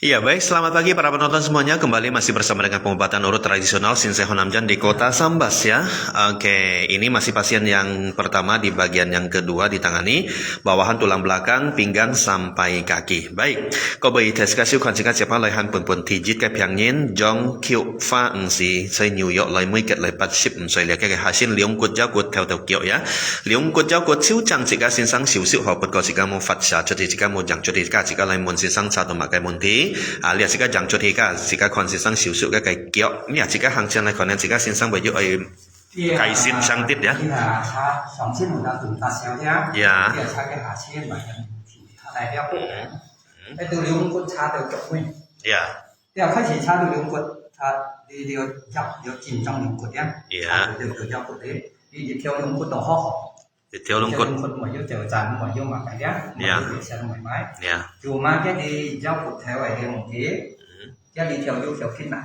Iya baik, selamat pagi para penonton semuanya. Kembali masih bersama dengan pengobatan urut tradisional Sinsai Honamjan di kota Sambas ya. Oke, ini masih pasien yang pertama di bagian yang kedua ditangani. Bawahan tulang belakang, pinggang sampai kaki. Baik, có bởi thể ska siêu còn chỉ các chế lời han pun pun thì jit cái piang nhiên jong kiệu pha si xây New York lời mới kết lời bắt ship xây liệt cái hasin liong cột giáo cột theo tàu kiệu ya. Liong cột giáo cột siêu chẳng chỉ các xin sang siêu siêu họ bật có chỉ các môn phát xạ cho thì chỉ các môn chẳng cho thì các chỉ các lời môn xin sang sao tụi mà cái môn thì lihat jika jang cho thì cả jika konsisten siêu siêu cái kiệu ya jika hàng chân này còn nên jika xin sang bây giờ ấy cái xin sang tiếp ya. Sóng xin một đạo tùng ta xéo nhá. Dạ. Bây giờ cha cái hạ xin mà nhận thì đại đeo. Cái từ liễu quân cha từ chọc nguyên. Ya. Bây giờ khai chỉ cha từ liễu quân cha đi điều chọc điều chìm trong liễu quân nhá. Dạ. Từ từ chọc quân đấy. Đi theo liễu quân đó họ. Theo long cột. Quân mà yêu chờ chán mà yêu mà cái nhá. Dạ. Sẽ thoải mái. Ya. Dù mà cái đi giao cột theo ấy một thế. Cái đi theo yêu theo kinh nào.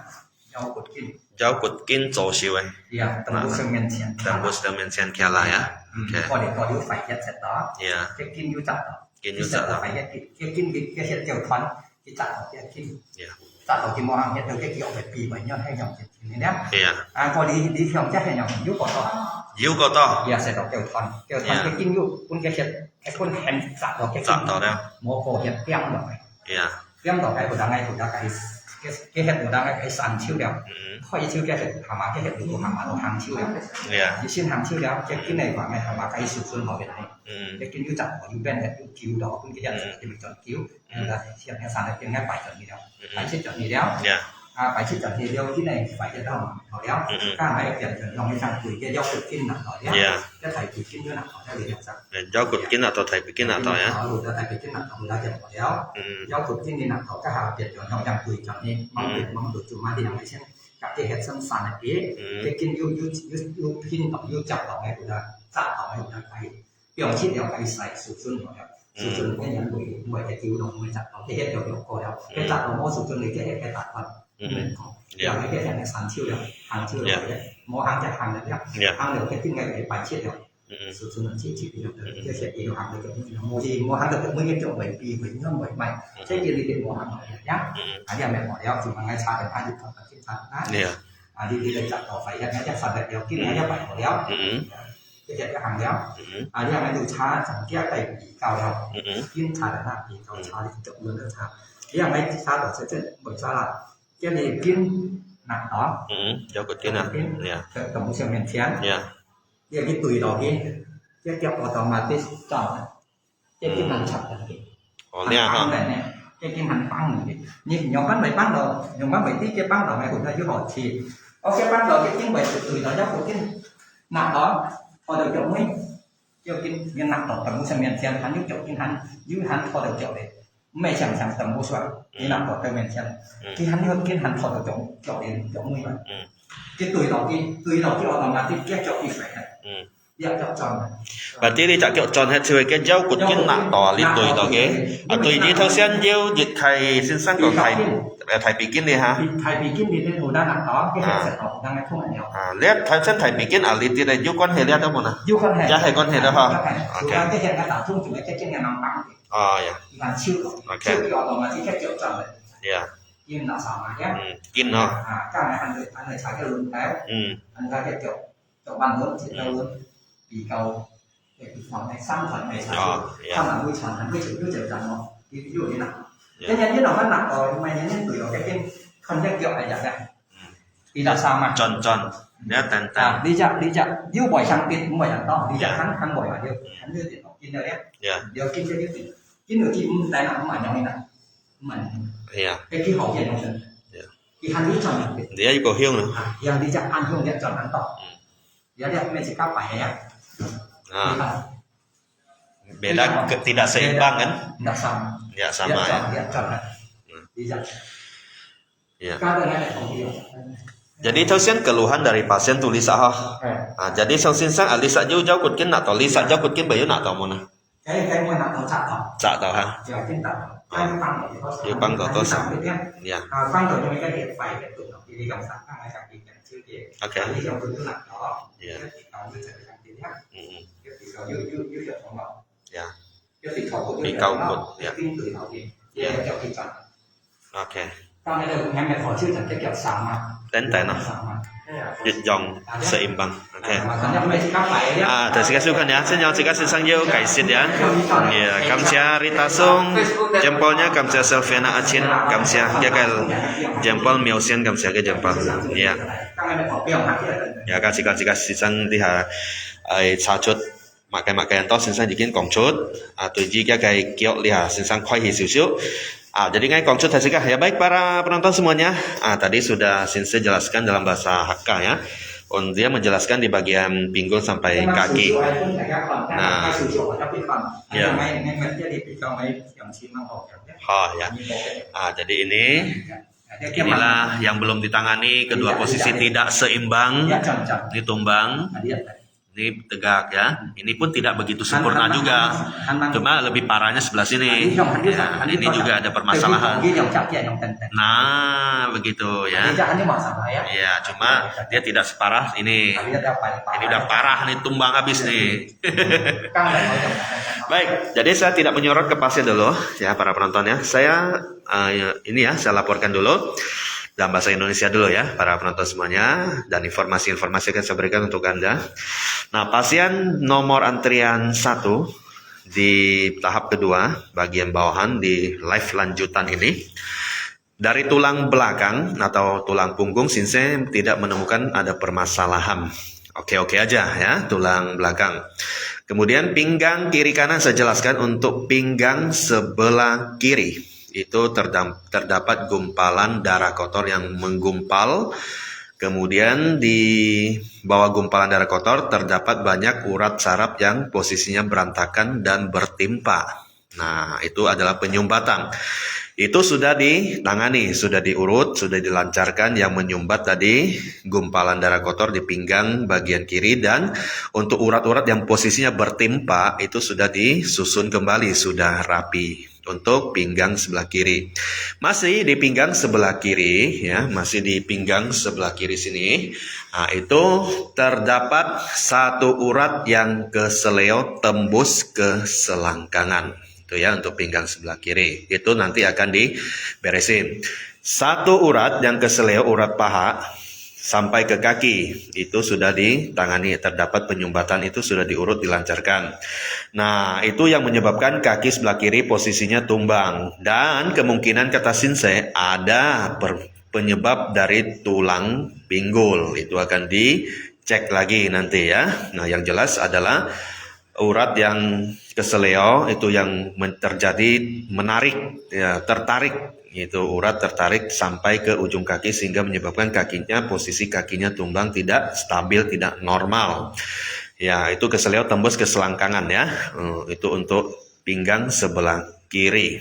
Giao cột kinh. Giáo cột kinh tổ siêu ấy. Dạ. Tầm bút sương miền thiện. Tầm bút sương miền thiện kia lại á. Có để có điều phải hiện sẽ đó. Ya. Cái kinh yêu chặt đó. Kinh yêu chặt đó. Phải cái kinh cái hiện tiểu thoáng cái chặt đó cái kinh. Ya. Chặt đó cái món hàng hiện được cái kiểu về bì bởi nhau hay nhộng thì nên đấy. Ya. Có đi theo chắc hay nhộng giúp có to. Yêu có to. Dạ sẽ đó tiểu thoáng cái kinh yêu quân cái hiện cái quân hèn chặt đó cái Chặt đó đâu. mua cổ hiện tiêm đó. Ya. Tiêm đó cái của đang ngay của đang cái hiện của đang ngay cái sàn chiếu đẹp. Khỏi chiếu cái hàng mà cái hiện của hàng mà nó hàng chiếu đẹp. Ya. Thì xin hàng chiếu đẹp cái này của ngày hàng mà cái sự xuân bảo vệ này. Cái kinh yêu chặt của yêu bên hiện cứu đó cũng cái hiện thì mình chọn cứu là hiện cái sàn này cái ngay phải chọn gì đâu. Phải chết chọn gì đâu. Phải chết chọn gì đâu cái này phải chết đâu họ đéo. Các này hiện chọn lòng cái sang tuổi cái giao cực kinh nặng hỏi đéo. Cái thầy tuổi kinh nó nặng hỏi đéo để làm sao. Giáo cột kinh là thầy bị kinh là tỏi á. Rồi thầy bị kinh nặng hỏi đéo chọn hỏi đéo. Giao cực kinh thì nặng hỏi các hàng hiện chọn lòng trong tuổi chọn đi mong tuổi chùm ma đi làm cái xem. Các cái hệ sân sàn này cái kinh yêu kinh tổng yêu chặt tổng này của ta chặt tổng này của ta cái biểu hiện đều cái sải sụp xuân rồi sụp xuân cái nhận mười cái cứu đồng mười chặt tổng cái hệ đều đều có đâu cái chặt tổng mỗi sụp xuân này cái hệ cái chặt phần mình có là cái hệ này sàn chiêu đều hàng chiêu đều đấy mỗi hàng chặt hàng đấy nhá hàng đều cái kinh ngày cái bài chiết đều sụp xuân là chỉ được cái hệ đều hàng được cái mỗi hàng được cái mới nghiêm trọng bảy vì với nhóm bảy mày cái kia đi mỗi hàng này nhá anh em mẹ bỏ đeo chỉ bằng ngay xa để hai chục phần trên sàn đi lên chặt tàu phải cái chặt sàn đeo kia nó phải bỏ đeo cái chặt cái hàng đeo đi hàng này cha chẳng kia cái bị cao đeo kim cha là bị cao cha thì chậm luôn được cha đi hàng này cha ở sẽ bởi cha là cái này kim nặng đó Giáo cột kinh à. tổng số miền chén cái tùy đó cái kẹp vào tàu mà cái chọn cái kim hàng chặt này cái kim hành băng này nhưng nhóm bắn bảy bắn đầu nhóm bắn bảy tí cái bắn đầu này của ta với họ thì có cái bắn đầu cái tiếng bảy từ đó giáo của cái nặng đó họ đều chọn mấy cho cái nhân nặng đầu tầm mua miền xem hắn giúp chọn cái hắn giúp hắn họ đều chọn đấy mẹ chẳng chẳng tầm mua xoài cái nặng đầu cái miền xem khi hắn hơn cái hắn họ đều chọn đến chọn mấy vậy cái tuổi đó cái họ làm là cái chọn thì phải Berarti dia tak kira con hết rồi cái giáo cột kinh nặng tỏ liên tuổi đó cái tuổi đi theo sen yêu dịch thầy xin sang của thầy bị kinh đi ha thầy bị kinh thì thầy đang nặng đó cái hệ sẽ tỏ đang không ảnh nhiều lihat thầy sen thầy bị kinh ở liên tiền này yêu con hệ lihat đâu mà yêu con hệ giá hệ con hệ đó ha cái hệ đã tạo chung chỉ cái kinh nằm bằng và siêu đó mà cái triệu trần này kinh là sao mà nhé kinh nó cái này anh này xài cái luôn thế anh ra cái triệu bằng lớn thì đâu luôn bị cầu để phòng này sang phần này sang là nuôi trần hắn nuôi trần nó ví dụ như nào cái nhân nhất nó nặng rồi mà nhân nhất tuổi đó cái không biết kiểu này vậy thì là sao mà tròn nếu tàn đi chợ yêu bỏi sang tiền cũng bỏi là to đi chợ hắn bỏi là hắn đưa tiền vào kinh đấy điều kinh cho tiền cái nửa kim tài nặng mà nhau như nào mình cái họ hiện nó thì hắn đi tròn để có hiông nữa đi chợ ăn hiông để tròn hắn to giờ đây mình sẽ cắt phải nhé beda tidak seimbang kan tidak sama ya sama ya jadi thausian keluhan dari pasien tulis jadi sang sang alisa jauh cột kinh atau lisa jauh cột kinh bayu nak tahu mana cái mua nặng tàu chặt tàu ha yêu băng của tôi sao ya băng của chúng cái điện phải cái tụi nó đi dòng sẵn này chẳng bị cái chưa kịp ok đi dòng tụi nó nặng đó bị cầu cột kinh tuổi nó thì cho kinh chọn Oke. Trong cái đầu ngày họ chưa chẳng cái kiểu xả mặt. Tenten no. Dịch dòng seimbang. Oke. Makanya mereka kapai ya. Terima kasih kan ya. Saya jika sensang yo kaisit ya. Ya, kamsia Rita Sung, jempolnya kamsia Selviana Acin, kamsia gagal jempol Miosian kamsia ke jempol. Ya. Ya kasih sensang diha ai chachut makai yang tahu sensang jikin kongcut atau jika kayak kiok lihat sensang koi hisu. Jadi ngai kongcut hasilkah ya baik para penonton semuanya. Tadi sudah Sensei jelaskan dalam bahasa Hakka ya. Dia menjelaskan di bagian pinggul sampai kaki. Nah, ya. Oh ya. Jadi inilah yang belum ditangani, kedua posisi tidak seimbang, ditumbang. Ini tegak ya. Ini pun tidak begitu sempurna juga. Cuma lebih parahnya sebelah sini. Ya, ini juga ada permasalahan. Nah, begitu ya. Ya, cuma dia tidak separah ini. Ini udah parah nih, tumbang habis nih. Baik, jadi saya tidak menyorot ke pasien dulu ya para penonton ya. Saya saya laporkan dulu dalam bahasa Indonesia dulu ya para penonton semuanya, dan informasi-informasi yang saya berikan untuk Anda. Nah, pasien nomor antrian 1 di tahap kedua bagian bawahan di live lanjutan ini, dari tulang belakang atau tulang punggung Sensei tidak menemukan ada permasalahan. Oke aja ya, tulang belakang. Kemudian pinggang kiri kanan saya jelaskan. Untuk pinggang sebelah kiri itu terdapat gumpalan darah kotor yang menggumpal. Kemudian di bawah gumpalan darah kotor terdapat banyak urat saraf yang posisinya berantakan dan bertimpa. Nah, itu adalah penyumbatan. Itu sudah ditangani, sudah diurut, sudah dilancarkan. Yang menyumbat tadi gumpalan darah kotor di pinggang bagian kiri, dan untuk urat-urat yang posisinya bertimpa itu sudah disusun kembali, sudah rapi. Untuk pinggang sebelah kiri, masih di pinggang sebelah kiri ya, masih di pinggang sebelah kiri sini. Nah, itu terdapat satu urat yang keseleo tembus ke selangkangan. Itu ya untuk pinggang sebelah kiri. Itu nanti akan diberesin. Satu urat yang keseleo, urat paha sampai ke kaki itu sudah ditangani, terdapat penyumbatan, itu sudah diurut, dilancarkan. Nah, itu yang menyebabkan kaki sebelah kiri posisinya tumbang, dan kemungkinan kata Sensei ada penyebab dari tulang pinggul. Itu akan dicek lagi nanti ya. Nah, yang jelas adalah urat yang keseleo itu yang terjadi menarik ya, tertarik. Itu urat tertarik sampai ke ujung kaki sehingga menyebabkan posisi kakinya tumbang, tidak stabil, tidak normal. Ya, itu keseleo tembus ke selangkangan ya. Itu untuk pinggang sebelah kiri.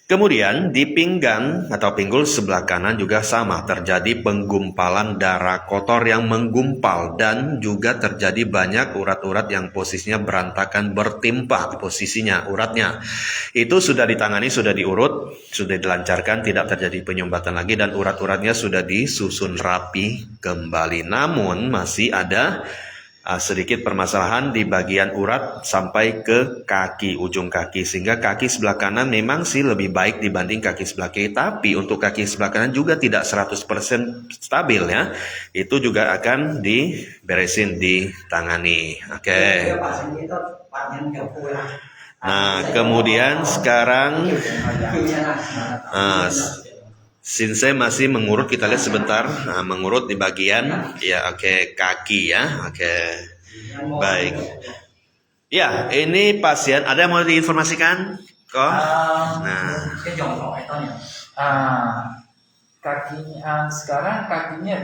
Kemudian di pinggang atau pinggul sebelah kanan juga sama, terjadi penggumpalan darah kotor yang menggumpal, dan juga terjadi banyak urat-urat yang posisinya berantakan, bertimpa posisinya uratnya. Itu sudah ditangani, sudah diurut, sudah dilancarkan, tidak terjadi penyumbatan lagi, dan urat-uratnya sudah disusun rapi kembali. Namun masih ada sedikit permasalahan di bagian urat sampai ke kaki, ujung kaki, sehingga kaki sebelah kanan memang sih lebih baik dibanding kaki sebelah kiri, tapi untuk kaki sebelah kanan juga tidak 100% stabil ya. Itu juga akan diberesin, ditangani. Oke. Nah, kemudian sekarang Sensei masih mengurut, kita lihat sebentar. Nah, mengurut di bagian kaki ya. Baik. Ya, ini pasien ada yang mau diinformasikan? Kok? Kakinya sekarang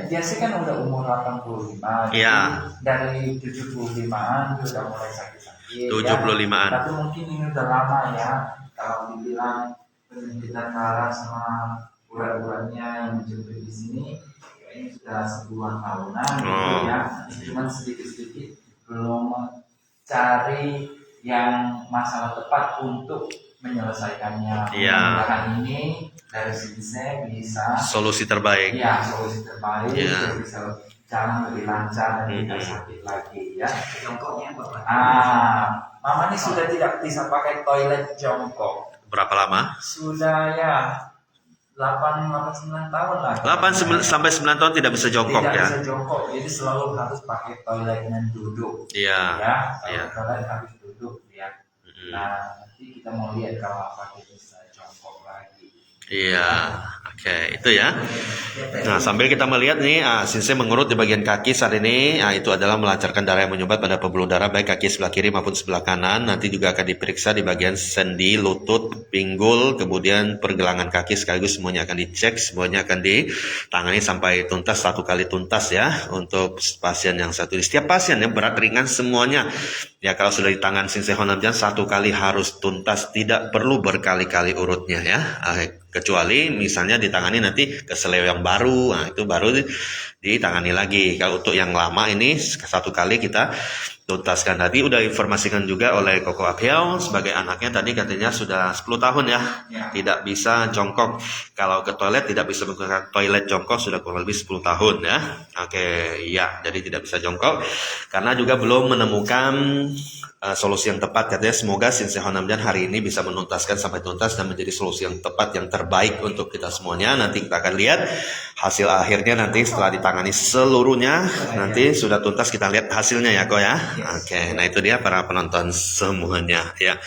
biasanya kan udah umur 85. Iya. Dari 75-an udah mulai sakit-sakit. 75-an. Tapi mungkin ini udah lama ya. Kalau dibilang penyempitan darah sama urat-uratnya yang menjemput di sini, kayaknya sudah sebulan tahunan gitu ya. Cuman sedikit-sedikit belum cari yang masalah tepat untuk menyelesaikannya. Mudah-mudahan ini dari Sensei bisa solusi terbaik. Iya, solusi terbaik. Bisa jalan lebih lancar dan tidak sakit lagi ya. Jongkoknya Mama ini sudah tidak bisa pakai toilet jongkok. Berapa lama? Sudah ya 8 9 tahun lah. 8 sampai 9 tahun tidak bisa jongkok Tidak ya. bisa jongkok, jadi selalu harus pakai toilet dan duduk. Iya. Ya, Iya. kalau toilet harus duduk ya. Nah, nanti kita mau lihat kalau apa kita bisa jongkok lagi. Iya, oke, itu ya. Nah, sambil kita melihat nih, Sensei mengurut di bagian kaki saat ini, itu adalah melancarkan darah yang menyumbat pada pembuluh darah baik kaki sebelah kiri maupun sebelah kanan. Nanti juga akan diperiksa di bagian sendi, lutut, pinggul, kemudian pergelangan kaki sekaligus semuanya akan dicek, semuanya akan ditangani sampai tuntas, 1 kali tuntas ya untuk pasien yang satu. Setiap pasien yang berat ringan semuanya. Ya kalau sudah di tangan Sensei Honamjan 1 kali harus tuntas, tidak perlu berkali-kali urutnya ya. Kecuali misalnya ditangani nanti keseleo yang baru, nah itu baru ditangani lagi. Kalau untuk yang lama ini 1 kali kita tuntaskan. Tadi udah informasikan juga oleh Koko Aphiao sebagai anaknya tadi katanya sudah 10 tahun ya, tidak bisa jongkok. Kalau ke toilet tidak bisa menggunakan toilet jongkok sudah kurang lebih 10 tahun ya. Oke, ya, jadi tidak bisa jongkok karena juga belum menemukan solusi yang tepat. Katanya semoga Sensei Honamjan hari ini bisa menuntaskan sampai tuntas dan menjadi solusi yang tepat, yang terbaik untuk kita semuanya. Nanti kita akan lihat hasil akhirnya nanti setelah ditangani seluruhnya, nanti sudah tuntas kita lihat hasilnya ya Ko ya. Oke, nah itu dia para penonton semuanya ya.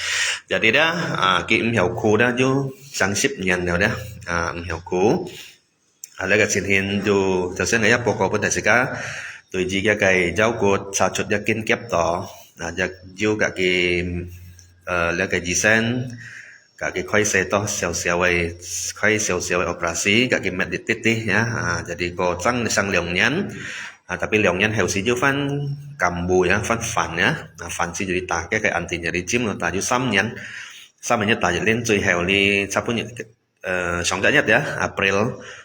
Jadi dah Kim Hiểu Khu dah ju sang ship nhận rồi dah Hiểu Khu. Ada cái xin hiền ju đầu tiên là poko pun đại sika tụi chị cái giáo cột sa chốt yakin kép tỏ giờ ju là cái gì sen cái khoai xe to xèo operasi cái medititi ya. Jadi ko sang liang nyan. Tapi liang nyan hiểu sĩ ju fan kambu ya, fan ya. Fan sih jadi tak cái anti nyeri chim nó ta ju sam nyan nhất ta lên chơi hẻo li sắp punya sống đã nhất ya April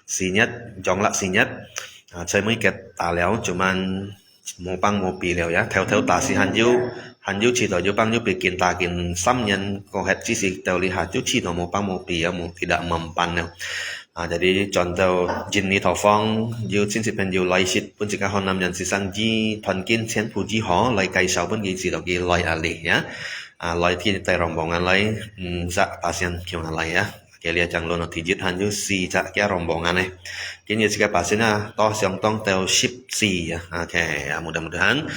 xì nhất chọn lạ xì nhất chơi mới kẹt tà léo cuman mau băng mau pi léo ya theo tà xì han yu chỉ tỏ yu băng yu pi kiên tà kiên sam nhân có hết chỉ xì tàu li hạt yu chỉ tỏ mau băng mau pi ya mau tidak mempan ya. Jadi contoh Jinni Thofong yu xin si pen yu lai shit pun jika honam nhân si sang ji thuần kiên chen pu ji ho lai kai sao pun gi si tỏ gi lai ali ya. Laiที่แต่ rombongan lai za pasien kiong lai ya. Kalian jangan lupa tijit hanyu si cak kia rombongan Kini jika pasiennya toh siang tong tel ship si ya. Oke, ya, mudah-mudahan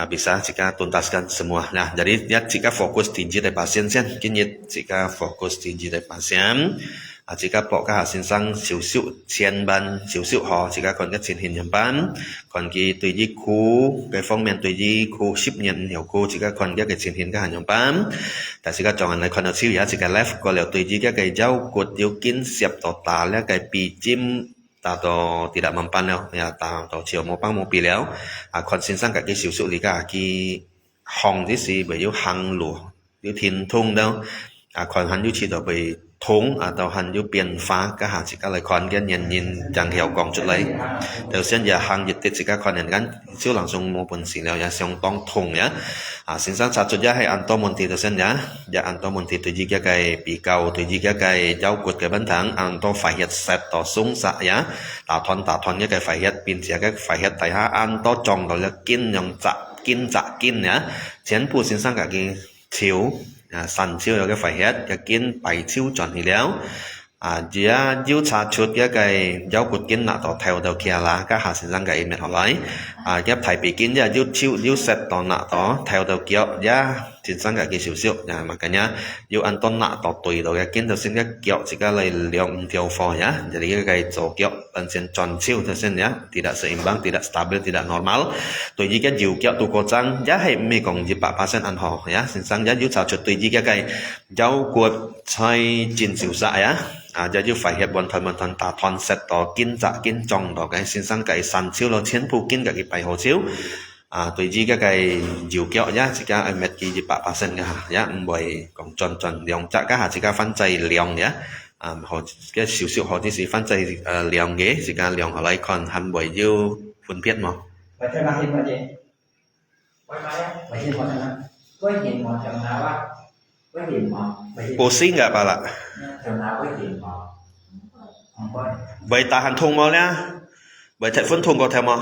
bisa jika tuntaskan semua. Nah, jadi ya jika fokus tijit dari pasien sen, kini jika fokus tijit dari pasien. Jika pok ka hasin sang siu xian ban siu ho jika kon ka chin hin ban kon ki tùy ji khu cái phong miền tùy ji khu ship nhận hiểu khu jika kon ka cái chin hin ka han ban ta jika chọn này kon siu ya jika left ko leo tùy ji ka cái jau cột điều kin siap to ta le cái pi chim ta to tidak mempan leo ya ta to chiều mo pang mo pi leo kon sin sang cái siu li ka ki hongที่สี่ไปอยู่hang luอยู่ทินทุ่งแล้วkon hanอยู่chi toไปthốn atau han yu pian phá ka ha chỉ ka lai kon cái nhận nhìn chẳng hiểu còn chút lấy đầu tiên giờ hàng dịch tiết chỉ ka kon nhận gan siêu langsung mo pun si leo ya siang tong thong ya sin sang satu ja hai anto monti đầu tiên ya anto monti tu ji cái pi cao tu ji cái giáo cột cái bánh thẳng anto phải hết set to sung sa ya ta thon cái phải hết pin chỉ cái phải hết tại ha anto chong đó là kin nhong kin ya chén pu sin sang cái chiếu sẵn chiếu là cái phải hết cái kiến bảy chiếu chọn thì léo chỉ yêu trả chút cái giáo cột kiến nạ tỏ theo đầu kia là các hạ sinh sang cái mệt họ lấy cái thầy bị kiến ya yêu set tỏ nạ tỏ theo đầu kia ya sinh sang cái xíu mà cái nhá yêu ăn tôn nạ tỏ tùy đầu cái kiến đầu sinh cái kiểu chỉ cái này lượng theo phò nhá jadi cái chỗ kiểu ăn sinh chọn chiếu đầu sinh nhá tidak seimbang tidak stabil tidak normal tùy gì cái diệu kiểu tu cố gắng ya hay mấy còn gì bả sen ăn họ ya sinh sang ya yêu trả chút tùy gì cái giáo cột chơi chín xíu sa ya giờ yêu phải hiệp bọn thần ta thon set to kiến dạ kiến trong đó cái xin sang cái sàn chiếu lo chiến phu kiến cái bài hồ chiếu tùy gì cái diệu kẹo nhá chỉ cả em mệt gì bả sen cái nhá bởi còn tròn liang chắc cái chỉ cả phân chạy liang nhá họ cái xíu họ chỉ phân chạy liang ghế chỉ cả liang ở lại còn hàm bởi yêu phân biệt mà vậy thế nào thì vậy vậy thì mọi người có hiện một trường nào á có hiện một pusing nggak pala trường nào có hiện một không có vậy tahan thung mau nha vậy thầy phân thung có theo mà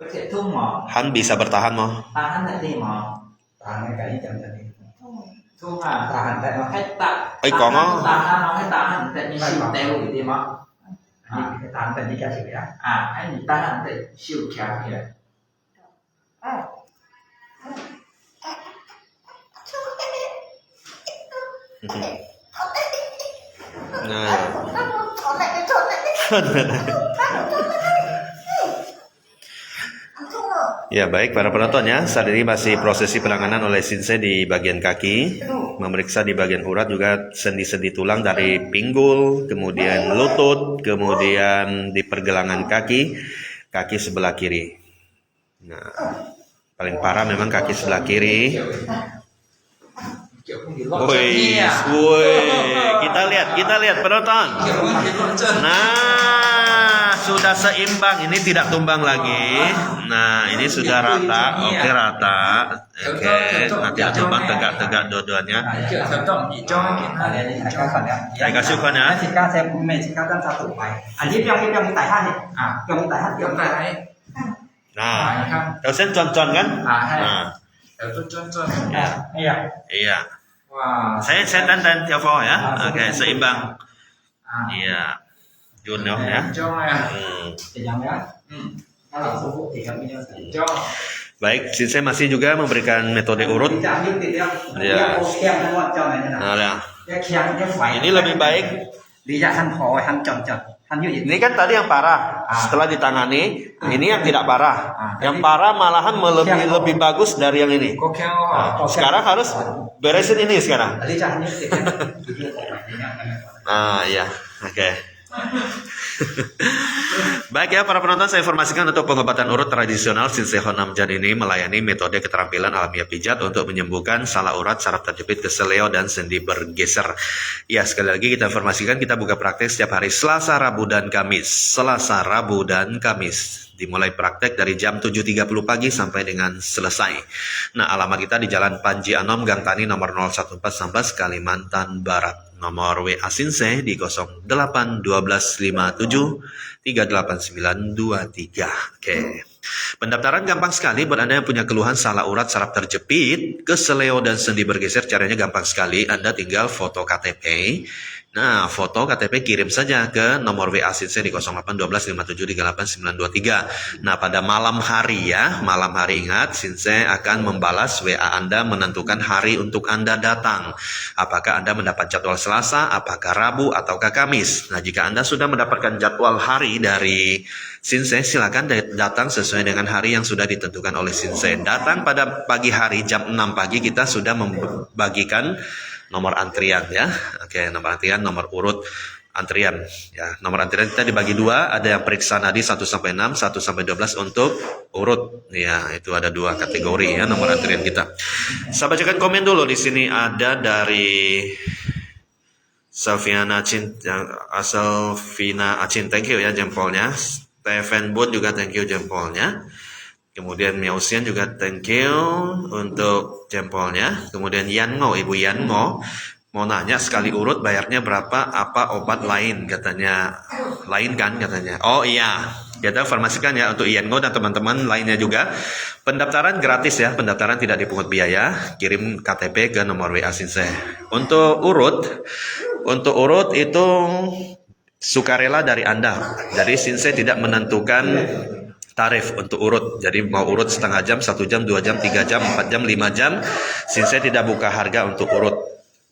có thể thung mỏ hắn bisa bertahan mà tahan là gì mỏ tahan cái chẳng là gì thung tahan tại nó hay tạ ấy có nó tahan nó hay tahan tại 你手带有对吗？ Ini kita tahan tadi kasih ya. 你当然得手翘起来。 Nah. Ya baik para penonton ya, saat ini masih prosesi penanganan oleh Shinsei di bagian kaki, memeriksa di bagian urat juga sendi-sendi tulang dari pinggul, kemudian lutut, kemudian di pergelangan kaki sebelah kiri. Nah, paling parah memang kaki sebelah kiri. Woi, kita lihat penonton. Nah, sudah seimbang, ini tidak tumbang lagi. Nah, ini sudah rata, oke rata, oke. Nanti tumbang tegak-tegak dua-duanya. Saya kasih ukuran ya. Jika saya kan satu baik. Ini yang minta hati. Yang minta hati. Yang tak Nah, dosen con-con kan? Nah, itu contoh. Iya. iya. Wah. Saya dan Tiafo ya. Oke, seimbang. Iya. Junyo ya. Jong ya. Jangan ya. Kalau subuh tiga minit. Jong. Baik, Shinsei masih juga memberikan metode urut. Iya. Nah, ya. Ini lebih baik. Ini kan tadi yang parah. Setelah ditangani, ini yang tidak parah. Yang parah malahan lebih bagus dari yang ini. Nah, sekarang harus beresin ini sekarang. Nah, iya. Oke. Baik ya para penonton, saya informasikan untuk pengobatan urut tradisional Shinsei Honamjan ini melayani metode keterampilan alamiah pijat untuk menyembuhkan salah urat, saraf terjepit, keseleo, dan sendi bergeser. Ya, sekali lagi kita informasikan kita buka praktek setiap hari Selasa, Rabu, dan Kamis. Selasa, Rabu, dan Kamis. Dimulai praktek dari jam 7.30 pagi sampai dengan selesai. Nah, alamat kita di Jalan Panji Anom, Gang Tani nomor 014 Sambas, Kalimantan Barat. Nomor WA Shinsei di 081257389923. Oke. Pendaftaran gampang sekali buat Anda yang punya keluhan salah urat, saraf terjepit, keseleo, dan sendi bergeser. Caranya gampang sekali. Anda tinggal foto KTP. Nah, foto KTP kirim saja ke nomor WA Shinsei di 081257389923. Nah, pada malam hari ya, malam hari ingat, Shinsei akan membalas WA Anda menentukan hari untuk Anda datang. Apakah Anda mendapat jadwal Selasa, apakah Rabu, ataukah Kamis. Nah, jika Anda sudah mendapatkan jadwal hari dari Shinsei, silakan datang sesuai dengan hari yang sudah ditentukan oleh Shinsei. Datang pada pagi hari jam 6 pagi kita sudah membagikan nomor antrian ya. Oke, nomor antrian, nomor urut antrian ya. Nomor antrian kita dibagi dua, ada yang periksa nadi 1 sampai 6, 1 sampai 12 untuk urut. Ya, itu ada dua kategori ya nomor antrian kita. Saya bacakan komen dulu di sini, ada dari Selviana Acin, Selvina Acin, thank you ya jempolnya. Steven Bun juga thank you jempolnya. Kemudian Miausian juga thank you untuk jempolnya. Kemudian Yango, Ibu Yango mau nanya sekali urut bayarnya berapa, apa obat lain katanya. Lain kan katanya. Oh iya, kita informasikan ya untuk Yango dan teman-teman lainnya juga. Pendaftaran gratis ya, pendaftaran tidak dipungut biaya. Kirim KTP ke nomor WA Shinsei. Untuk urut itu sukarela dari Anda. Jadi Shinsei tidak menentukan tarif untuk urut. Jadi mau urut setengah jam, 1 jam, 2 jam, 3 jam, 4 jam, 5 jam, Shinsei tidak buka harga untuk urut.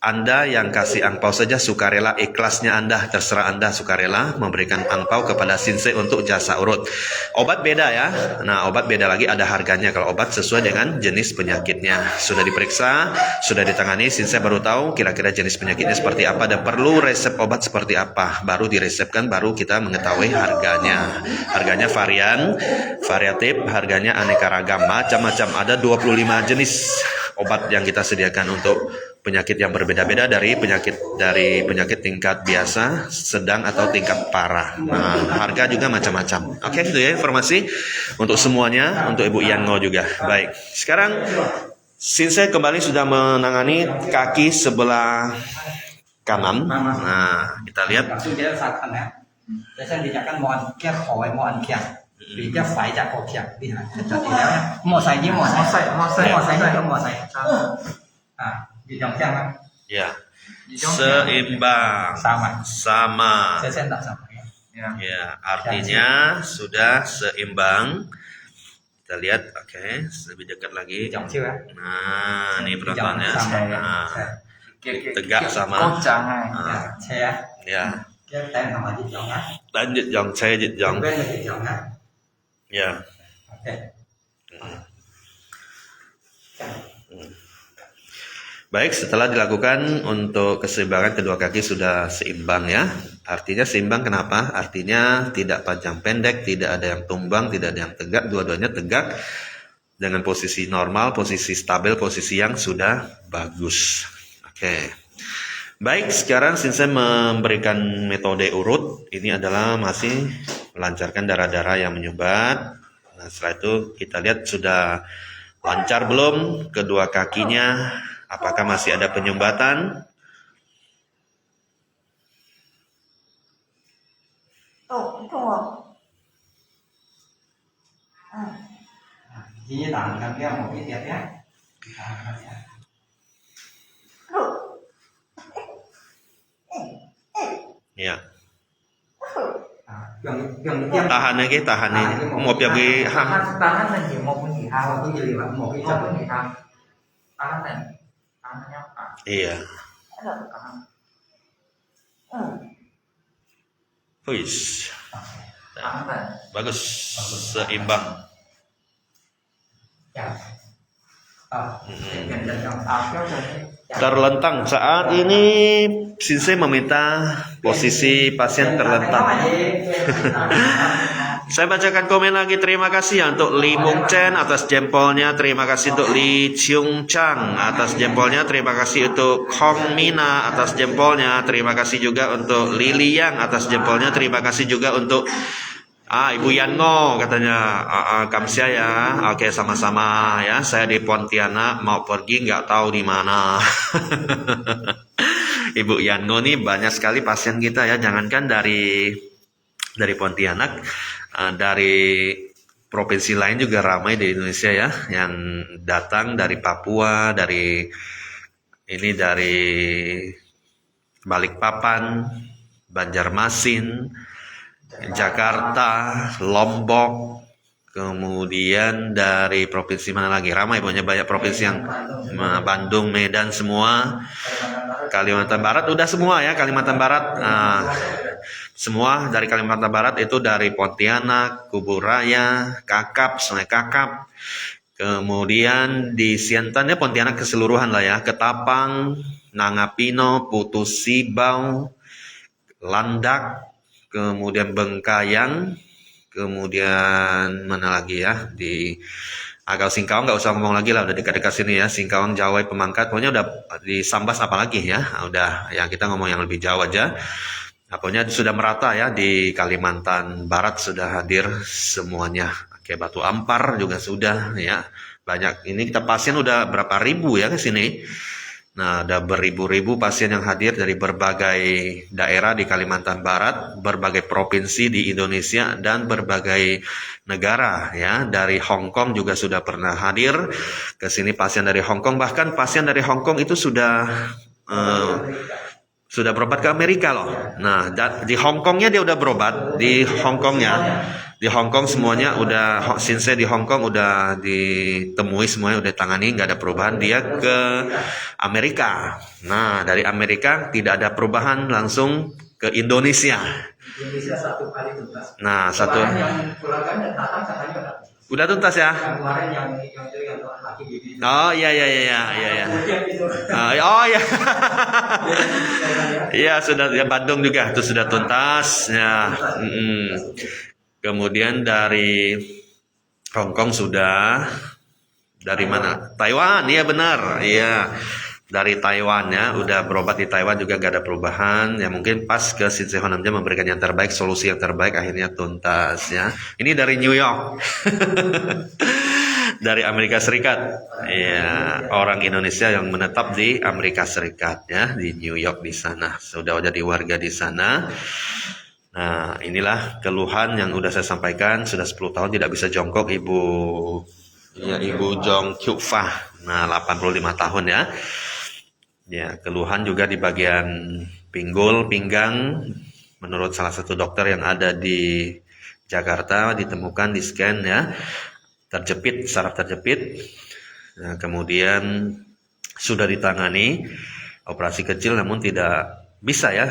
Anda yang kasih angpau saja sukarela, ikhlasnya Anda, terserah Anda sukarela memberikan angpau kepada Shinsei untuk jasa urut. Obat beda ya. Nah, obat beda lagi, ada harganya kalau obat sesuai dengan jenis penyakitnya. Sudah diperiksa, sudah ditangani, Shinsei baru tahu kira-kira jenis penyakitnya seperti apa dan perlu resep obat seperti apa. Baru diresepkan, baru kita mengetahui harganya. Harganya variatif, harganya aneka ragam, macam-macam. Ada 25 jenis obat yang kita sediakan untuk penyakit yang berbeda-beda, dari penyakit tingkat biasa, sedang, atau tingkat parah. Nah, harga juga macam-macam. Oke, itu ya informasi untuk semuanya, untuk Ibu Yango juga. Baik, sekarang Shinsei kembali sudah menangani kaki sebelah kanan. Nah, kita lihat. Ya. Seimbang. Sama. Sama. Saya tak sama ya. Ya. Ya, artinya sudah seimbang. Kita lihat, oke, lebih dekat lagi. Trọng chưa ya? Nah, ini penontonnya. Sama ya. Nah, Kayak tegak sama. kocang Ya, Nah, saya ya. cái tên nào mà dịch giọng á. Dan dịch dòng, saya dịch dòng. Bên là dịch giọng á. Ya. Oke. Baik, setelah dilakukan untuk keseimbangan kedua kaki sudah seimbang ya. Artinya seimbang kenapa? Artinya tidak panjang pendek, tidak ada yang tumbang, tidak ada yang tegak, dua-duanya tegak dengan posisi normal, posisi stabil, posisi yang sudah bagus. Oke. Baik, sekarang Sensei memberikan metode urut. Ini adalah masih melancarkan darah-darah yang menyumbat. Nah, setelah itu kita lihat sudah lancar belum kedua kakinya. Apakah masih ada penyumbatan? Chỉ tặng làm theo một cái đẹp nhé. Ya. Gần tiêm. Tahan lagi, tahan ini. Mau pergi ham. Tangan là chỉ một cái gì Một hao. cái gì mà một cái Một chân. cái gì hao. Tangan này. Tangan nhá. Iya. Tangan. Wis. Tangan này. Bagus. Seimbang. Chà. Gần chân trong. Kéo chân. Terlentang. Saat ini Sensei meminta posisi pasien terlentang. Saya bacakan komen lagi. Terima kasih ya untuk Lee Mung Chen atas jempolnya. Terima kasih untuk Lee Chiung Chang atas jempolnya. Terima kasih untuk Kong Mina atas jempolnya. Terima kasih juga untuk Lily Yang atas jempolnya. Terima kasih juga untuk Ibu Yango katanya. Kamsia ya. Oke, sama-sama ya. Saya di Pontianak mau pergi nggak tahu di mana. Ibu Yango nih banyak sekali pasien kita ya. Jangankan dari Pontianak, dari provinsi lain juga ramai di Indonesia ya, yang datang dari Papua, dari Balikpapan, Banjarmasin, Jakarta, Lombok, kemudian dari provinsi mana lagi? Ramai, banyak provinsi yang Bandung, Medan semua, Kalimantan Barat udah semua ya, Kalimantan Barat. Semua dari Kalimantan Barat itu dari Pontianak, Kuburaya, Kakap, Sungai Kakap. Kemudian di Siantan ya Pontianak keseluruhan lah ya. Ketapang, Nangapino, Putu Sibau, Landak, kemudian Bengkayang, kemudian mana lagi ya di Agak Singkawang nggak usah ngomong lagi lah, udah dekat-dekat sini ya. Singkawang, Jawai, Pemangkat, pokoknya udah di Sambas apalagi ya. Udah ya kita ngomong yang lebih jauh aja. Pokoknya sudah merata ya di Kalimantan Barat sudah hadir semuanya. Oke, Batu Ampar juga sudah ya. Banyak ini kita pasien udah berapa ribu ya ke sini. Nah, ada beribu-ribu pasien yang hadir dari berbagai daerah di Kalimantan Barat, berbagai provinsi di Indonesia dan berbagai negara ya. Dari Hong Kong juga sudah pernah hadir ke sini pasien dari Hong Kong, bahkan pasien dari Hong Kong itu sudah berobat ke Amerika loh. Nah, di Hong Kongnya dia udah berobat. Di Hong Kongnya, di Hong Kong semuanya udah, Sensei di Hong Kong udah ditemui semuanya, udah tangani, nggak ada perubahan. Dia ke Amerika. Nah, dari Amerika tidak ada perubahan, langsung ke Indonesia. Indonesia satu kali tuntas. Nah, Kemarin yang keluarganya datang katanya udah tuntas ya. yang kemarin yang laki bibi. Oh iya. Kemudian itu. Oh iya. Iya sudah ya, Bandung juga itu sudah tuntas ya. Kemudian dari Hong Kong sudah, dari mana? Taiwan, iya benar, iya dari Taiwan ya, udah berobat di Taiwan juga gak ada perubahan. Ya mungkin pas ke Sensei Honamja memberikan yang terbaik, solusi yang terbaik, akhirnya tuntas ya. Ini dari New York. Dari Amerika Serikat. Ya, orang Indonesia yang menetap di Amerika Serikat ya, di New York di sana. Sudah jadi warga di sana. Nah, inilah keluhan yang udah saya sampaikan. Sudah 10 tahun tidak bisa jongkok Ibu Jong Kyuk Fah. Nah, 85 tahun ya. Ya, keluhan juga di bagian pinggul, pinggang. Menurut salah satu dokter yang ada di Jakarta ditemukan di scan ya, terjepit, saraf terjepit. Nah, kemudian sudah ditangani operasi kecil namun tidak bisa ya.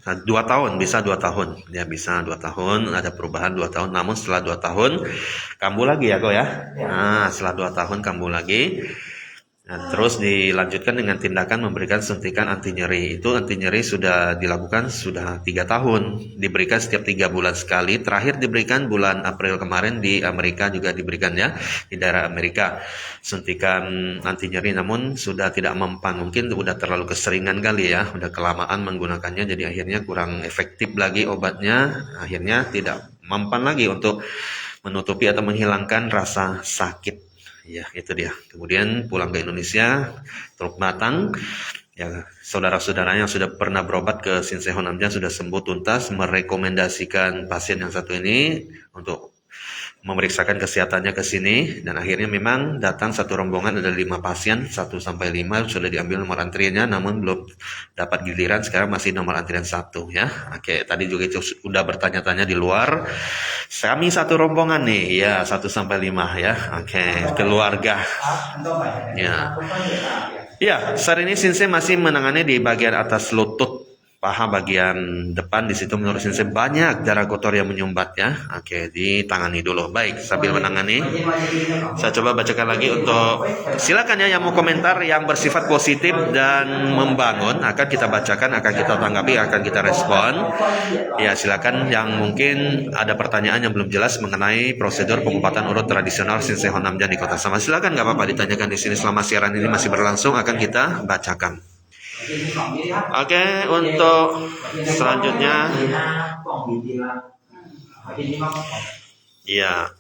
Nah, 2 tahun bisa 2 tahun ya, bisa 2 tahun, ada perubahan 2 tahun, namun setelah 2 tahun kambuh lagi ya kok ya. Nah, setelah 2 tahun kambuh lagi. Nah, terus dilanjutkan dengan tindakan memberikan suntikan anti nyeri. Itu anti nyeri sudah dilakukan sudah 3 tahun, diberikan setiap 3 bulan sekali. Terakhir diberikan bulan April kemarin di Amerika, juga diberikan ya di daerah Amerika suntikan anti nyeri, namun sudah tidak mempan, mungkin sudah terlalu keseringan kali ya, udah kelamaan menggunakannya, jadi akhirnya kurang efektif lagi obatnya, akhirnya tidak mempan lagi untuk menutupi atau menghilangkan rasa sakit. Ya, itu dia. Kemudian pulang ke Indonesia, truk matang. Ya, saudara-saudaranya yang sudah pernah berobat ke Shinseihon Namjan sudah sembuh tuntas, merekomendasikan pasien yang satu ini untuk memeriksakan kesehatannya ke sini, dan akhirnya memang datang satu rombongan, ada 5 pasien, 1 sampai 5 sudah diambil nomor antriannya, namun belum dapat giliran, sekarang masih nomor antrian 1 ya. Oke, tadi juga itu sudah bertanya-tanya di luar. Kami satu rombongan nih, ya 1 sampai 5 ya. Oke, keluarga. Ya. Ya, saat ini Sensei masih menangani di bagian atas lutut, paha bagian depan. Di situ menurut Sensei banyak darah kotor yang menyumbat ya. Oke, ditangani dulu. Baik, sambil menangani, saya coba bacakan lagi untuk silakan ya yang mau komentar yang bersifat positif dan membangun, akan kita bacakan, akan kita tanggapi, akan kita respon. Ya, silakan yang mungkin ada pertanyaan yang belum jelas mengenai prosedur pengobatan urut tradisional Shinseihon Namjan di Kota Sambas. Silakan, nggak apa-apa ditanyakan di sini selama siaran ini masih berlangsung, akan kita bacakan. Oke, untuk selanjutnya, ya,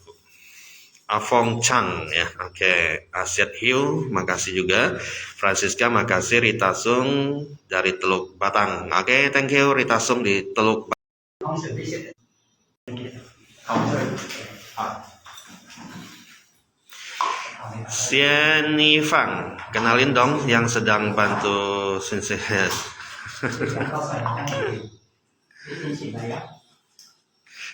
Afong Chang ya, oke, Asyad Hiu, makasih juga, Francisca, makasih, Rita Sung dari Teluk Batang, oke, thank you Rita Sung di Teluk Batang. Siani Fang, kenalin dong yang sedang bantu Sensei.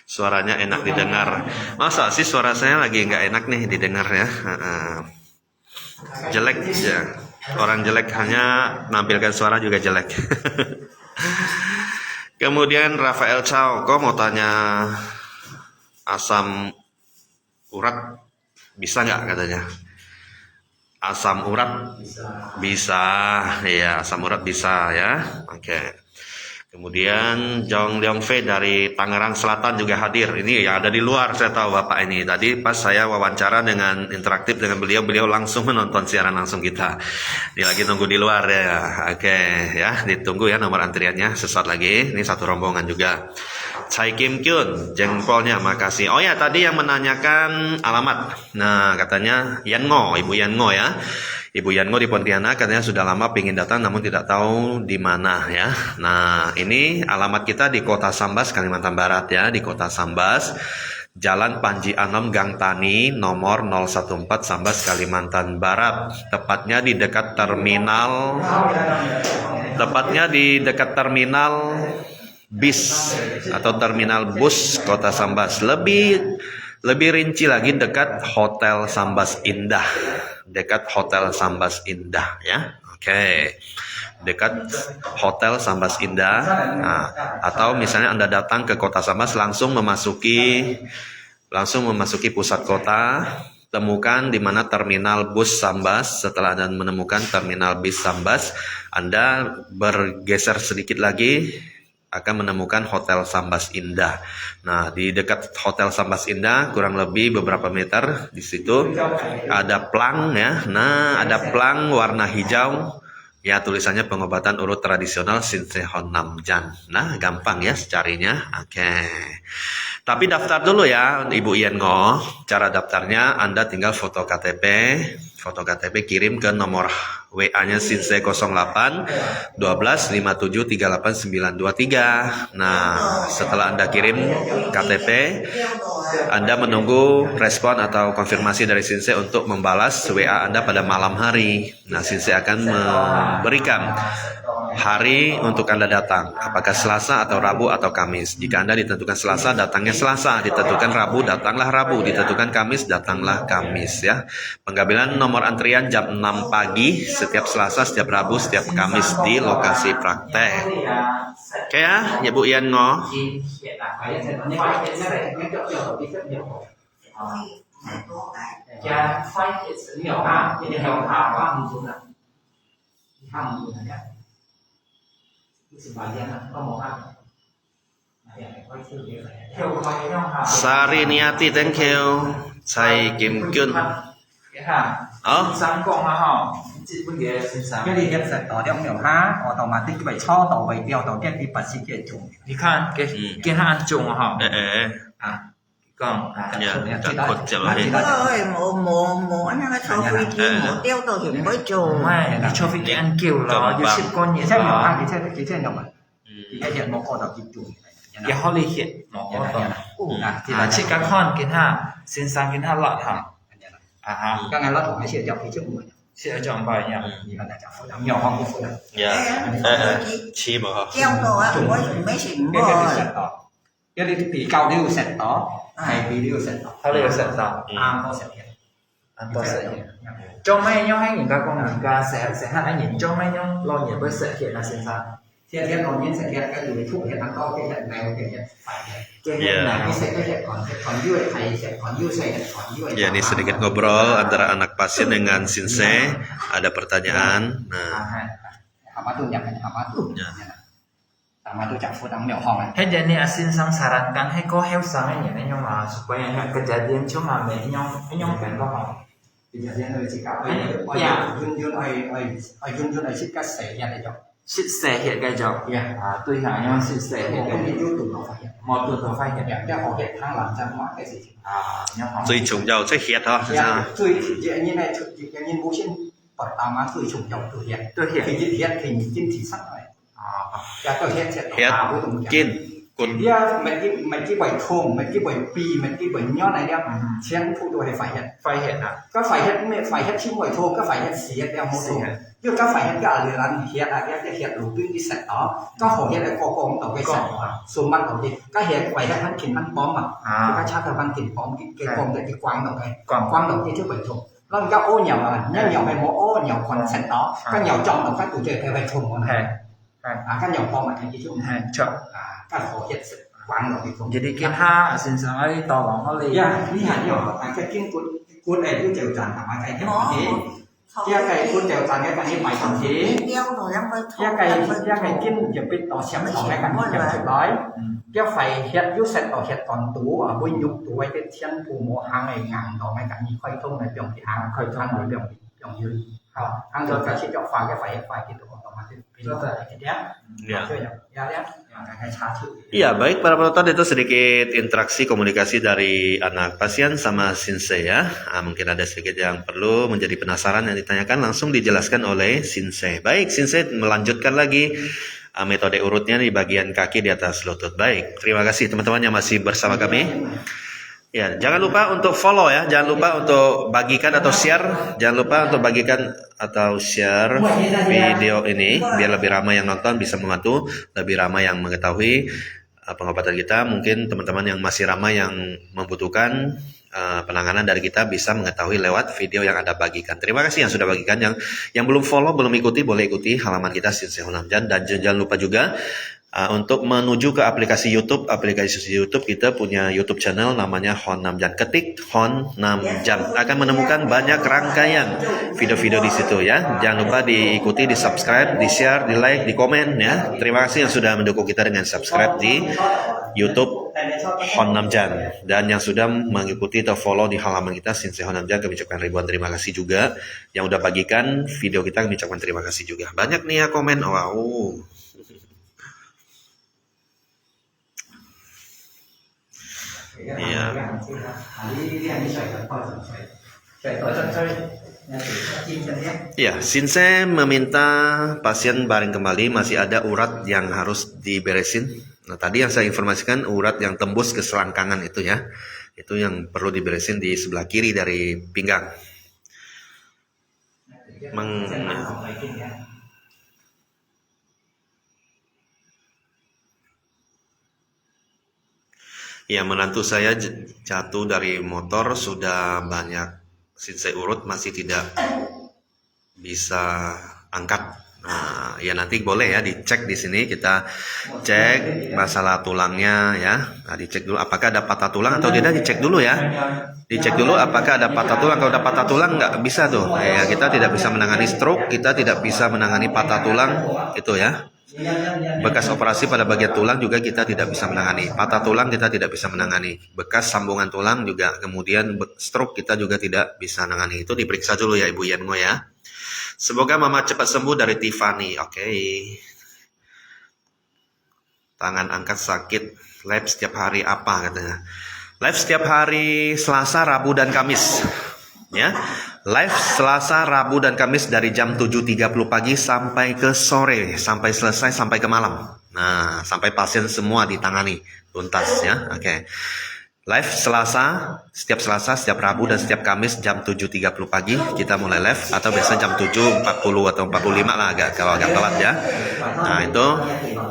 Suaranya enak didengar. Masa sih suara saya lagi nggak enak nih didengar ya? Jelek ya. Orang jelek hanya nampilkan suara juga jelek. Kemudian Rafael Chow, kok mau tanya asam urat bisa nggak katanya? Asam urat bisa, ya asam urat bisa ya. Oke. Kemudian Jong Leong Fei dari Tangerang Selatan juga hadir. Ini yang ada di luar, saya tahu Bapak ini. Tadi pas saya wawancara dengan interaktif dengan beliau, beliau langsung menonton siaran langsung kita. Ini lagi nunggu di luar ya. Oke, ya, ditunggu ya nomor antriannya sesaat lagi. Ini satu rombongan juga. Chai Kim Kyun, jengkolnya, makasih. Oh ya, tadi yang menanyakan alamat. Nah, katanya Yango, Ibu Yango ya. Ibu Yango di Pontianak, katanya sudah lama ingin datang namun tidak tahu di mana ya. Nah, ini alamat kita di Kota Sambas, Kalimantan Barat ya, di Kota Sambas. Jalan Panji Anom Gang Tani nomor 014 Sambas, Kalimantan Barat. Tepatnya di dekat terminal bis atau terminal bus Kota Sambas. Lebih rinci lagi dekat Hotel Sambas Indah. Dekat Hotel Sambas Indah ya. Oke. Dekat Hotel Sambas Indah. Nah, atau misalnya Anda datang ke Kota Sambas langsung memasuki pusat kota, temukan di mana terminal bus Sambas. Setelah Anda menemukan terminal bus Sambas, Anda bergeser sedikit lagi akan menemukan Hotel Sambas Indah. Nah, di dekat Hotel Sambas Indah kurang lebih beberapa meter di situ ada plang ya. Nah, ada plang warna hijau ya, tulisannya pengobatan urut tradisional Shinseihon Namjan. Nah, gampang ya carinya. Oke. Tapi daftar dulu ya Ibu Yengo. Cara daftarnya Anda tinggal foto KTP kirim ke nomor WA-nya Sinse 08 12 57 38 923. Nah, setelah Anda kirim KTP, Anda menunggu respon atau konfirmasi dari Sinse untuk membalas WA Anda pada malam hari. Nah, Sinse akan memberikan hari untuk Anda datang, apakah Selasa atau Rabu atau Kamis. Jika Anda ditentukan Selasa, datangnya Selasa. Ditentukan Rabu, datanglah Rabu. Ditentukan Kamis, datanglah Kamis ya. Pengambilan nomor antrian jam 6 pagi setiap Selasa, setiap Rabu, setiap Kamis di lokasi praktek. Oke ya, ya Bu Ian Ngo. Sari Niati, thank you. Sai Kim Kyun. Sáng cộng ha, chị bây giờ xin sáng. cái đi hiện sẽ tỏ đem nhiều ha automatic cái bài cho tàu bài tiêu tàu cái đi bật xí kia trùng 你看给他按中哈， à 讲 Ya, tak kot je lah. Ơi, mùa anh nói cho phi thiên mùa tiêu tôi thì mới trù. ไม่你 cho phi cái ăn kiểu là như ship con chỉ như theo nhiều ha thế chỉ theo nhiều mà chỉ cái hiện một con tàu chỉ trùng ya họ lý hiện nó có thì à là chỉ các con kiến ha xin sang kiến ha lọt ha à ha các ngành lót của cái chuyện dọc phía trước của mình sẽ chọn bài nha thì là chẳng phải nhỏ hơn một phần Ya, chi mà hả? Kêu tôi á, mới xịn cái rồi. sẽ tỏ cái đi thì cao điêu sẽ tỏ hay bị điêu sẽ tỏ เขาเรียกเสร็จแล้ว có sẽ hiện อันต่อเสร็จtrong mấy nhau hay những các con những ca sẽ hát anh nhìn trong mấy nhau lo nhìn với sẽ hiện là xin sang thiên thiên còn những sẽ hiện cái gì thuốc hiện ăn to cái hiện này cái hiện phải cái Yeah. hiện này cái sẽ cái hiện còn dưới thầy sẽ còn dưới sẽ còn dưới Ya, ini sedikit ngobrol antara anak pasien dengan Sinse. Ada pertanyaan. Nah, apa tuh yang apa tuh sama tuh cak phun ambil hong hết giờ này xin sang sarankan hay có heo sang ấy nhỉ nhưng mà supaya kejadian cuma mấy nhau phải có họ kejadian dari sikap Yun ai sikap sẽ hiện đấy cho shit sẽ hiện cái dòng ya tôi hỏi nhau shit sẽ hiện cái cái YouTube nó phải hiện một tuần tôi phải hiện cái họ hiện thang làm ra mọi cái gì nhau họ 最重要这 head 哈，是 ya 吧？ 最như này như bố xin bật tao mà最重要thực hiện tôi hiện thì hiện thì chính thị sắc này ya tôi hiện sẽ Head với tụi Kin Kun. ya mấy cái bài thôm mấy cái bài pi mấy cái bài nhớ này đeo chiến thu tôi phải hiện phải hiện à có phải hết chứ bài thô có phải hết xí đeo một thô nhưng có phải hết cả là hiện là cái hiện lũ pin cái sạch đó có hồ hiện là có con tàu cái sạch số mặt tàu gì có hiện phải hết hắn kìm hắn bom mà cái chắc là hắn kìm bom cái con cái quang tàu cái quang tàu cái trước bài thô nó có ô nhiều mà nhớ nhiều hay mỗi ô nhiều còn sạch đó các nhiều trong tàu các tụ chơi theo bài thô mà này các nhiều bom mà thành cái chung chọn các hồ hiện quang tàu cái thô jadi kita xin sang ấy to bằng nó liền ya đi hạt nhỏ cái kinh cuốn này cứ chèo tràn thẳng cái thế Mỏ. thế chia cái cuốn chèo tràn cái này phải thẳng thế Kêu tôi em mới chia cái kinh chỉ biết tỏ xem tỏ cái cảnh chèo chèo đói cái phải hiện yếu sẽ tỏ hiện còn tú ở bên dục tú cái thiên phù mộ hàng này ngàn tỏ cái cảnh khoai thông này biểu thì hàng khoai thông này biểu như hàng rồi cái chỉ chọn phải cái phải thì tụi tỏ mà thì nó là cái đẹp Ya. ya đẹp cái chả chữ Iya, baik para penonton, itu sedikit interaksi komunikasi dari anak pasien sama Sinse ya. Mungkin ada sedikit yang perlu menjadi penasaran yang ditanyakan langsung dijelaskan oleh Sinse. Baik, Sinse melanjutkan lagi metode urutnya di bagian kaki di atas lutut. Baik, terima kasih teman-teman yang masih bersama kami. Ya, jangan lupa untuk follow ya, jangan lupa untuk bagikan atau share, jangan lupa untuk bagikan atau share video ini biar lebih ramai yang nonton, bisa membantu lebih ramai yang mengetahui pengobatan kita. Mungkin teman-teman yang masih ramai yang membutuhkan penanganan dari kita bisa mengetahui lewat video yang Anda bagikan. Terima kasih yang sudah bagikan, yang belum follow, belum ikuti, boleh ikuti halaman kita Sinse Honamjan, dan jangan lupa juga untuk menuju ke aplikasi YouTube kita punya YouTube channel namanya Honamjan. Ketik Honamjan akan menemukan banyak rangkaian video-video di situ ya. Jangan lupa diikuti, di subscribe, di share, di like, di komen ya. Terima kasih yang sudah mendukung kita dengan subscribe di YouTube Honamjan, dan yang sudah mengikuti atau follow di halaman kita Sinse Honamjan, kami ucapkan ribuan terima kasih juga. Yang udah bagikan video kita, kami ucapkan terima kasih juga. Banyak nih ya komen. Wow. Iya. Ya, Sinse meminta pasien baring kembali, masih ada urat yang harus diberesin. Nah, tadi yang saya informasikan urat yang tembus ke selangkangan itu ya. Itu yang perlu diberesin di sebelah kiri dari pinggang. Ya, menantu saya jatuh dari motor, sudah banyak Sinse urut, masih tidak bisa angkat. Nah, ya nanti boleh ya dicek di sini, kita cek masalah tulangnya ya. Nah, dicek dulu apakah ada patah tulang atau tidak, dicek dulu ya. Dicek dulu apakah ada patah tulang. Kalau ada patah tulang nggak bisa tuh. Ya, kita tidak bisa menangani stroke, kita tidak bisa menangani patah tulang itu ya. Bekas operasi pada bagian tulang juga kita tidak bisa menangani. Patah tulang kita tidak bisa menangani. Bekas sambungan tulang juga, kemudian stroke kita juga tidak bisa menangani. Itu diperiksa dulu ya Ibu Yengo ya. Semoga Mama cepat sembuh dari Tiffany. Oke. Tangan angkat sakit. Live setiap hari apa katanya? Live setiap hari Selasa, Rabu, dan Kamis. Ya. Live Selasa, Rabu, dan Kamis dari jam 7.30 pagi sampai ke sore. Sampai selesai, sampai ke malam. Nah, sampai pasien semua ditangani. Tuntas ya. Oke. Live setiap Selasa, setiap Rabu, dan setiap Kamis jam 7.30 pagi kita mulai live, atau biasa jam 7.40 atau 45 lah kalau agak telat ya. Nah itu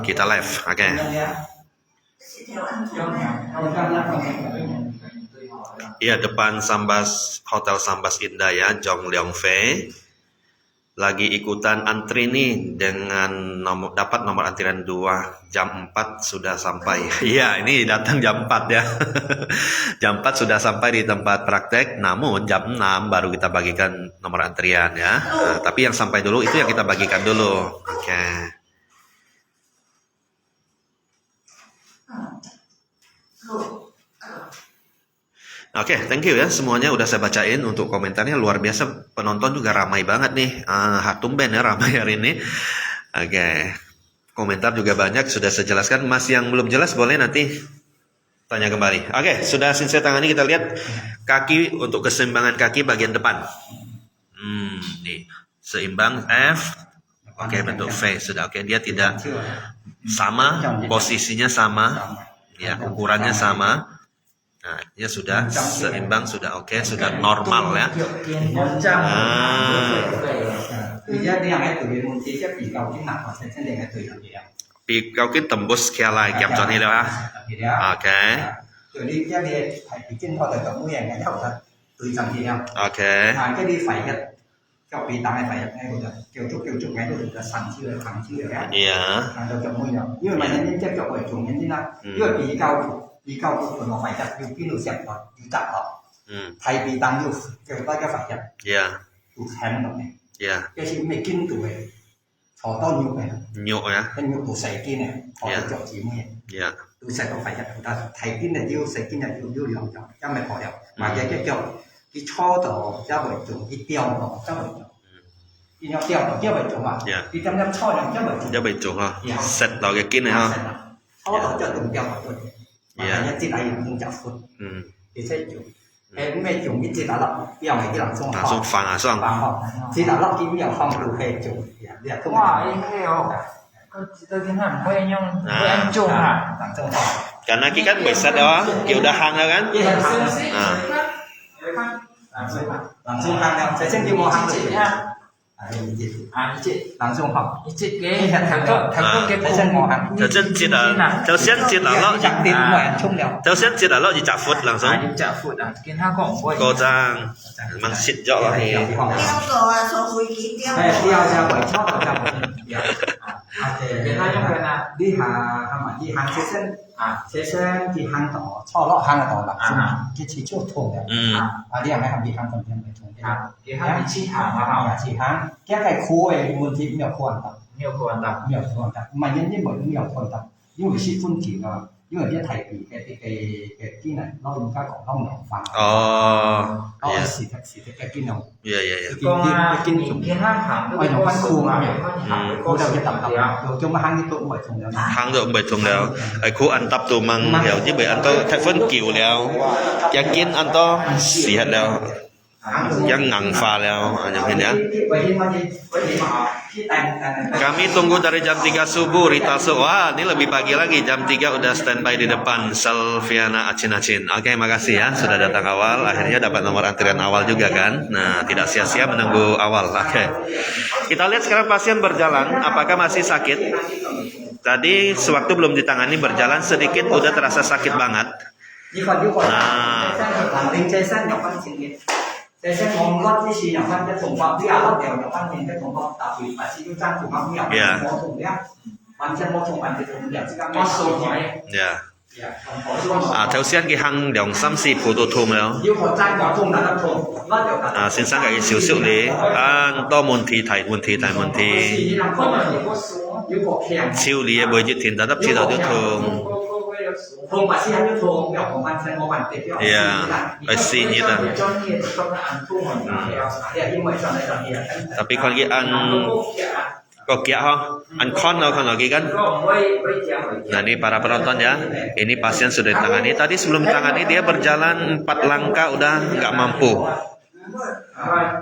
kita live, oke. Iya, depan Sambas, Hotel Sambas Indah ya, Jong Leong Fei. Lagi ikutan antri nih dengan dapat nomor antrian 2, jam 4 sudah sampai. Iya, ini datang jam 4 ya. Jam 4 sudah sampai di tempat praktek, namun jam 6 baru kita bagikan nomor antrian ya. Nah, tapi yang sampai dulu itu yang kita bagikan dulu. Oke. Oke, thank you ya semuanya, udah saya bacain untuk komentarnya, luar biasa, penonton juga ramai banget nih, tumben ya ramai hari ini. Oke, komentar juga banyak, sudah saya jelaskan. Masih yang belum jelas boleh nanti tanya kembali. Oke, sudah Sinse tangani, kita lihat kaki untuk keseimbangan kaki bagian depan. Nih, seimbang F. Oke, bentuk V sudah. Oke, dia tidak sama, posisinya sama, ya ukurannya sama. Nah, dia sudah seimbang, sudah oke, sudah normal ya. Pikau kin tembus kia lai kiam cho ni lah. Oke. Oke. cho bị tăng phải ngay bây giờ kiểu chụp ngay được là sẵn chưa thẳng chưa đấy. Dạ. Thằng đầu chụp môi nhở. Nhưng mà nhân chất chụp ở chuồng nhân như nào? Nhưng mà bị cao của nó phải chặt nhiều cái nụ xẹp rồi, nhiều chặt rồi. Thay bị tăng nhiều kiểu ta cái phải chặt. Dạ. Tụ thèm nó này. Dạ. Cái gì mày kinh tụ về. Thọ to nhiều này. Nhiều á. Cái nhiều tụ sấy kia này. Thọ chụp chỉ môi. Dạ. Tụ sấy nó phải chặt. Ta thay cái này yêu sấy cái này yêu lòng chặt. Cho mày khỏi đẹp. Mà cái chụp cái cho tổ cho bởi chụp cái tiêu nó cho bởi chụp. Thì nó tiêu nó cho bởi chụp mà. Thì trong năm cho nó cho bởi chụp. Cho bởi chụp ha. Set đầu cái kín này ha. Cho tổ cho từng tiêu bởi chụp. Mà nhân trên này cũng chặt phút. Thì sẽ chụp. Em mới chụp cái chỉ đã lọc tiêu này cái làm xong à xong phẳng à xong chỉ đã lọc cái nhiều không đủ hệ chụp. Wow, anh heo. Tôi kiến hẳn quay nhung với anh chụp hả? Karena kita kan bisa đó kiểu udah hang rồi kan langsung hang saya sendiri mau hang chị ha chị langsung học chị cái thằng con cái首先接啊，首先接啊咯，chặt tiền ngoài chung đều首先接啊咯，就10 phút langsung chả phụt à kiến ha còn quay cô trang mang xịt rõ là thì Tiêu rồi, số phui ký tiêu tiêu ra bởi chót ở trong cái hai trong cái nào đi hàng thế sen thì hàng tỏ cho lọ hàng là tỏ là cái chỉ chốt thùng đấy đi hàng này hàng đi hàng tầm tiền phải thùng cái hai chi hàng mà nào chỉ hàng cái khu ấy muốn thì nhiều khu ăn tập nhiều khu ăn tập mà nhân nhân bởi nhiều khu ăn tập nhưng mà si phun chỉ là nhưng mà biết thầy thì cái này nó dùng cái cọng lông nhỏ vàng nó xịt cái kia nào kiến hàng hàng ngoài nó văn khu mà khu đầu cho tập rồi cho mà hàng cái tụ bởi thùng đó hàng được bởi thùng đèoไอ้คู่อันตับตัวมังเดี๋ยวที่เบอันโตแท็กเฟิลกิ่วแล้วอยากกินอันโตเสียแล้ว yang ngangfa leo yang ya. ที่ไปที่มาที่แต่ง Kami tunggu dari jam 3 subuh Rita Wah, ini lebih pagi lagi jam 3 udah standby di depan Selviana Acin. Oke, makasih ya sudah datang awal. Akhirnya dapat nomor antrian awal juga kan. Nah, tidak sia-sia menunggu awal. Oke. Kita lihat sekarang pasien berjalan, apakah masih sakit? Tadi sewaktu belum ditangani berjalan sedikit udah terasa sakit banget. 呢個要個男定車身有分錢嘅，車身我甩之前有分一同角啲啊甩掉有分面一同角特別或者要爭同角啲有我同嘅，完全我同完全同人之間冇數嘅。 Ya. Theo sian cái hang dòng xăm xì phù tô thùng rồi. 要個爭有通得通，甩掉得。 Xin sáng cái xíu xíu đi. To môn thi thầy môn thi thầy môn thi. 要個強。 Siêu lý bởi dịch thiền đã đắp chi đầu tiêu thường. 通或是要通，有我完全我完全要。 Iya, pasti nyita. Tapi kon ki an kok kia ho, an kon lo kon lagi kan. Nah ini para penonton ya, ini pasien sudah ditangani. Tadi sebelum ditangani dia berjalan 4 langkah udah nggak mampu.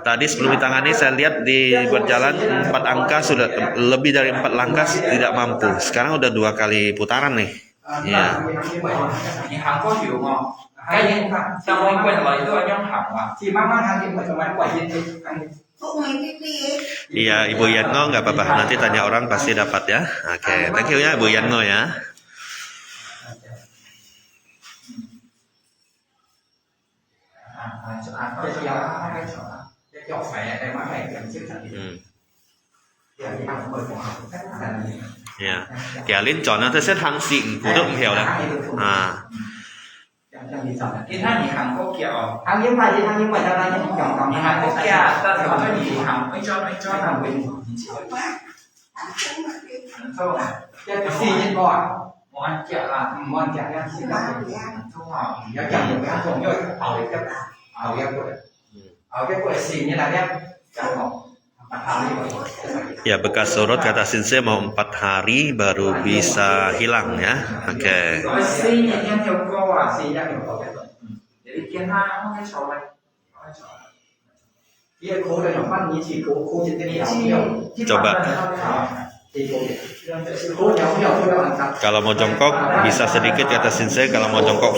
Tadi sebelum ditangani saya lihat di berjalan 4 angka sudah lebih dari 4 langkah tidak mampu. Sekarang udah 2 kali putaran nih. Iya. Những hàng có hiểu mà cái trong anh quen mà itu anh hàng mà Thì mama nanti macam quả nhiên thì Thuốc này cái gì? Iya, Ibu Yango nggak apa-apa. Nanti tanya orang pasti dapat ya. Oke, thank you ya Ibu Yango ya. cái chỗ phải cái máy này kiểm chiếc thật thì ăn bởi của các thành Iya. Kẻ lên chọn nó sẽ hàng xịn cũng được hiểu đấy. À. cái thằng những hàng có kiểu ăn những bài thì ăn những bài ra đây những chọn còn những hàng có kia ta thấy có gì hàng mới cho thằng mình không cái gì như bò một ăn kia là món chả ăn xin lỗi không họ nhớ chẳng được ăn trộn rồi ở cái quầy xì như là đem chẳng một Ya, bekas sorot kata Sinse mau 4 hari baru bisa hilang ya. Oke. cái xi này em theo cô à xì ra kiểu có cái jadi kia hai không cái sổ này kia cố đây là văn như chỉ cố trên cái nhiều Coba. thì cố nhiều thôi bạn thật. Kalau mau jongkok bisa sedikit kata Sinse. Kalau mau jongkok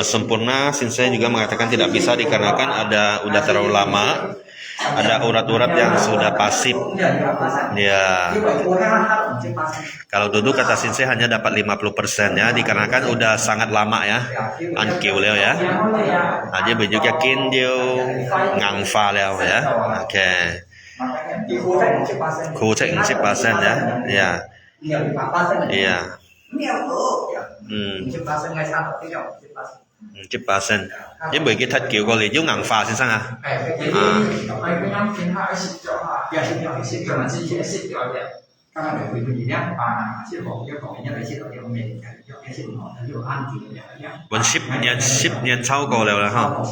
sempurna Sinse juga mengatakan tidak bisa dikarenakan udah terlalu lama. Ada urat-urat yang sudah pasif. Ya. Kalau duduk kata Sinse hanya dapat 50% ya, dikarenakan udah sangat lama ya. Ăn kiều leo ya. Aja baju yakin dia ngang pha leo ya. Oke. Khu chạy 10% ya. Ya. Iya. Nhiều thuốc. 10%. Chứ bởi cái thật kiểu gọi là giống ngang pha xin sang à. cái nhóm kiến hai xịt chỗ à xịt chỗ mà xịt chỗ vậy các bạn phải quên gì nhé xịt hộ cho cậu nhớ là xịt hộ cho mình cái xịt hộ nó nhiều ăn thì nhé Vẫn ship nhân sau cổ leo là không?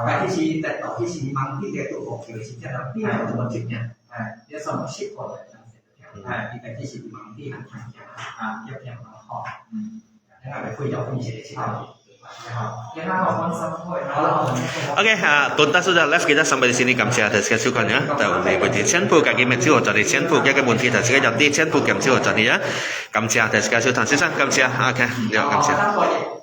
cáiที่ชี้แต่ต่อที่ชี้มั้งที่เด็กตัวบอกคือชี้จะรับที่เราตัวจุดเนี่ยเดี๋ยวสมมติชิปก่อนเลยที่แต่ที่ชี้มั้งที่หันทางยับยั้งมาข้อให้เราไปคุยกับคนเฉยๆ kiến hai họ quan tâm thôi Oke, tuntas sudah live kita sampai di sini kami ada sekali sukannya. Tahu nih bagi channel kaki metu jadi channel kaki bunti ada sekali jadi channel kami jadi ya. Kami ada sekali sukan sisa kami oke, ya kami.